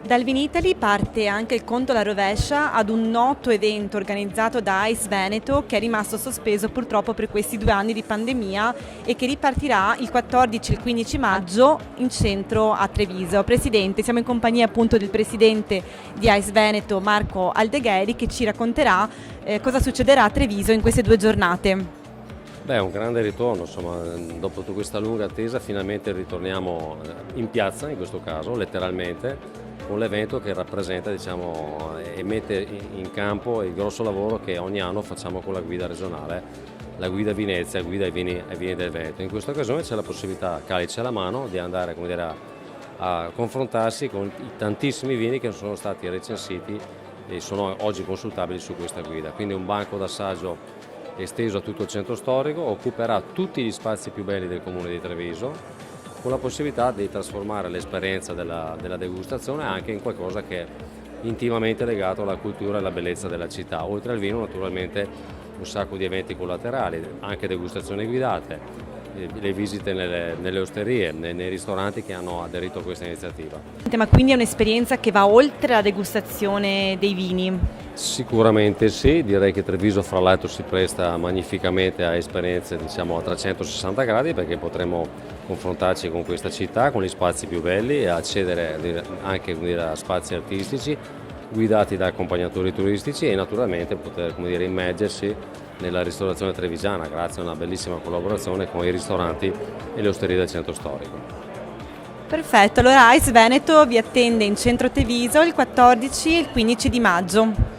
Dal Vinitaly parte anche il conto alla rovescia ad un noto evento organizzato da Ice Veneto che è rimasto sospeso purtroppo per questi 2 anni di pandemia e che ripartirà il 14 e il 15 maggio in centro a Treviso. Presidente, siamo in compagnia appunto del presidente di Ice Veneto, Marco Aldegheri, che ci racconterà cosa succederà a Treviso in queste 2 giornate. Beh, è un grande ritorno, insomma, dopo tutta questa lunga attesa finalmente ritorniamo in piazza, in questo caso, letteralmente, con l'evento che rappresenta, diciamo, e mette in campo il grosso lavoro che ogni anno facciamo con la guida regionale, la guida Venezia, guida ai vini del Veneto. In questa occasione c'è la possibilità, calice alla mano, di andare, come dire, a confrontarsi con i tantissimi vini che sono stati recensiti e sono oggi consultabili su questa guida. Quindi un banco d'assaggio esteso a tutto il centro storico, occuperà tutti gli spazi più belli del comune di Treviso, con la possibilità di trasformare l'esperienza della degustazione anche in qualcosa che è intimamente legato alla cultura e alla bellezza della città. Oltre al vino, naturalmente, un sacco di eventi collaterali, anche degustazioni guidate, le visite nelle osterie, nei ristoranti che hanno aderito a questa iniziativa. Ma quindi è un'esperienza che va oltre la degustazione dei vini? Sicuramente sì, direi che Treviso fra l'altro si presta magnificamente a esperienze, diciamo, a 360 gradi, perché potremo confrontarci con questa città, con gli spazi più belli e accedere anche, come dire, a spazi artistici guidati da accompagnatori turistici e naturalmente poter, come dire, immergersi nella ristorazione trevigiana grazie a una bellissima collaborazione con i ristoranti e le osterie del centro storico. Perfetto, allora Ice Veneto vi attende in centro Treviso il 14 e il 15 di maggio.